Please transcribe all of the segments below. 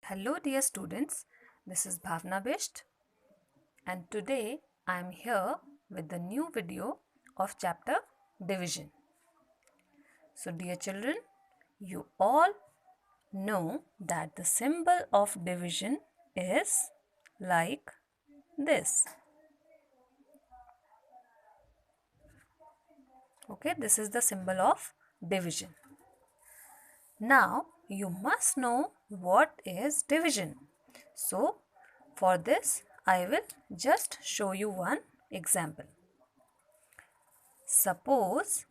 Hello dear students, this is Bhavna Bisht and today I am here with the new video of chapter Division. So dear children, you all know that the symbol of division is like this. Okay, this is the symbol of division. Now you must know what is division. So for this I will just show you one example. Suppose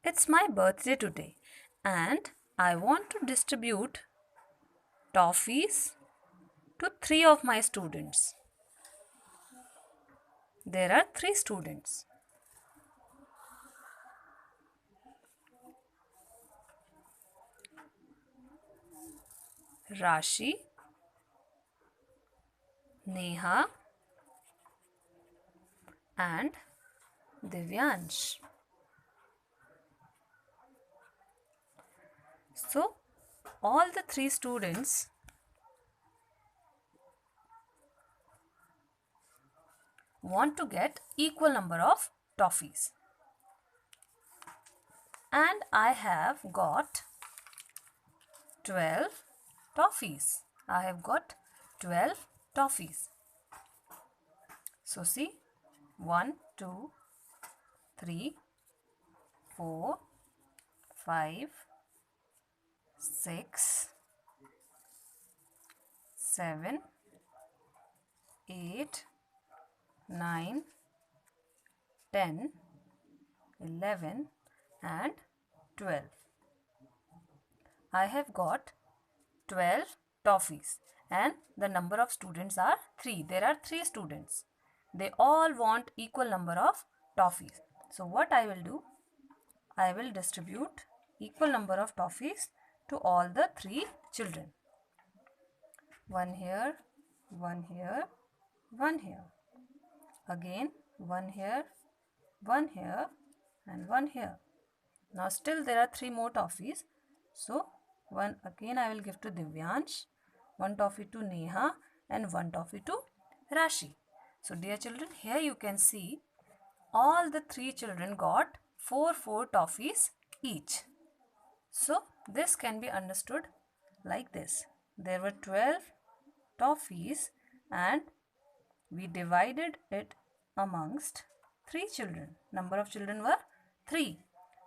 it's my birthday today and I want to distribute toffees to 3 of my students. There are 3 students. Rashi, Neha and Divyansh. So all the 3 students want to get equal number of toffees. And I have got 12 toffees. I have got 12 toffees. So see, 1, 2, 3, 4, 5, 6, 7, 8, 9, 10, 11 and 12. I have got 12 toffees and the number of students are 3. There are 3 students. They all want equal number of toffees. So what I will do? I will distribute equal number of toffees to all the 3 children. One here, one here, one here. Again, one here, one here and one here. Now still there are 3 more toffees. So one again I will give to Divyansh, one toffee to Neha and one toffee to Rashi. So dear children, here you can see all the 3 children got 4 toffees each. So this can be understood like this. There were 12 toffees and we divided it amongst 3 children. Number of children were 3.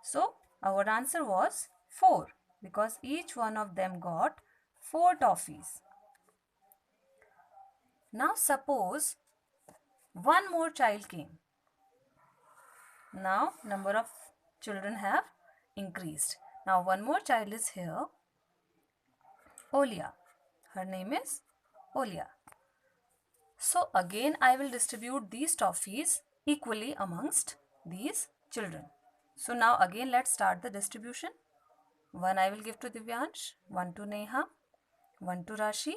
So our answer was 4 because each one of them got 4 toffees. Now suppose one more child came. Now number of children have increased. Now one more child is here, Olia. Her name is Olia. So again I will distribute these toffees equally amongst these children. So now again let's start the distribution. One I will give to Divyansh, one to Neha, one to Rashi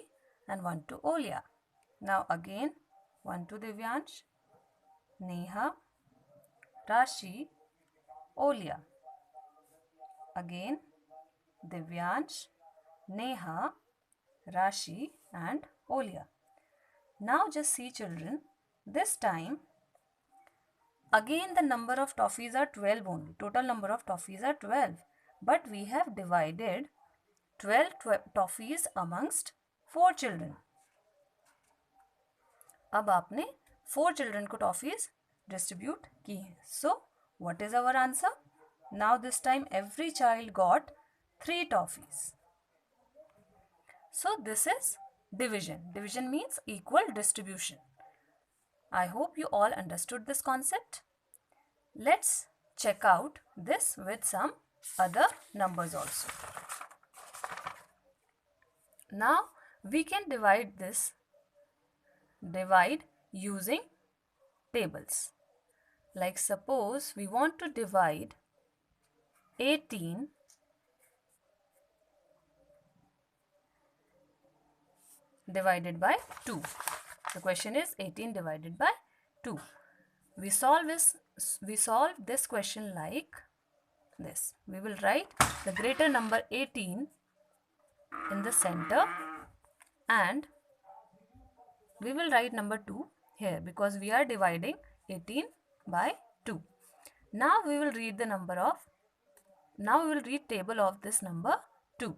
and one to Olia. Now again one to Divyansh, Neha, Rashi, Olia. Again Divyansh, Neha, Rashi and Olia. Now just see children, this time again the number of toffees are 12 only. Total number of toffees are 12. But we have divided 12 toffees amongst 4 children. अब आपने 4 children को toffees distribute की है. So what is our answer? Now this time every child got 3 toffees. So this is division. Division means equal distribution. I hope you all understood this concept. Let's check out this with some other numbers also. Now we can divide using tables. Like suppose we want to divide 18 divided by 2. The question is 18 divided by 2. We solve this question like this. We will write the greater number 18 in the center and we will write number 2 here because we are dividing 18 by 2. Now we will read table of this number 2.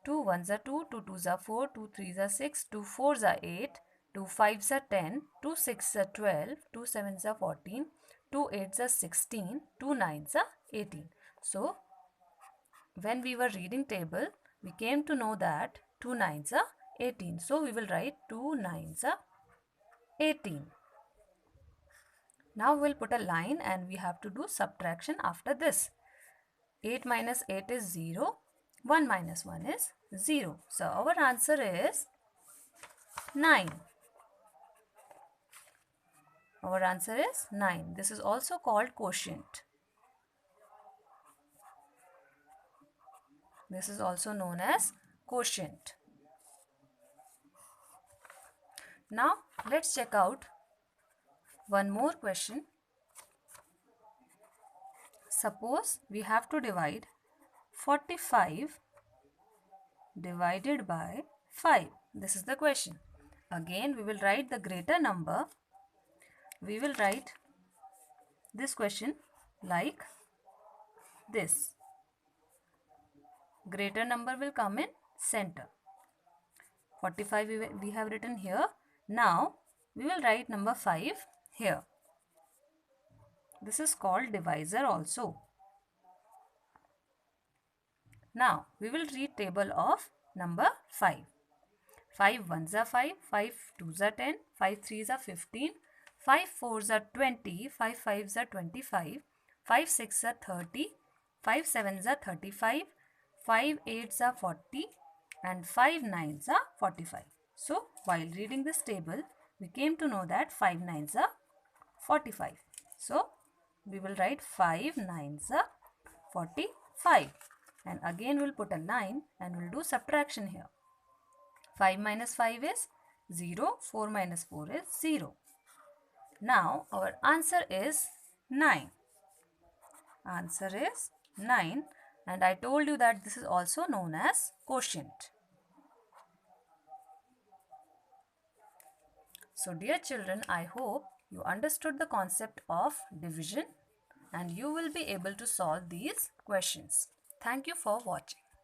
2 1s are 2, 2 2s are 4, 2 3s are 6, 2 4s are 8, 2 5s are 10, 2 6s are 12, 2 7s are 14, 2 8s are 16, 2 9s are 18. So when we were reading table, we came to know that 2 9s are 18. So we will write 2 9s are 18. Now we'll put a line and we have to do subtraction after this. 8 minus 8 is 0. 1 minus 1 is 0. So our answer is 9. Our answer is 9. This is also called quotient. This is also known as quotient. Now let's check out one more question. Suppose we have to divide 45 divided by 5. This is the question. Again, we will write the greater number. We will write this question like this. Greater number will come in center. 45 we have written here. Now, we will write number 5 here. This is called divisor also. Now, we will read table of number 5. 5 1s are 5, 5 2s are 10, 5 3s are 15, 5 4s are 20, 5 5s are 25, 5 6s are 30, 5 7s are 35, 5 8s are 40 and 5 9s are 45. So, while reading this table, we came to know that 5 9s are 45. So, we will write 5 9s are 45. And again we'll put a line and we'll do subtraction here. 5 minus 5 is 0. 4 minus 4 is 0. Now our answer is 9. Answer is 9. And I told you that this is also known as quotient. So dear children, I hope you understood the concept of division and you will be able to solve these questions. Thank you for watching.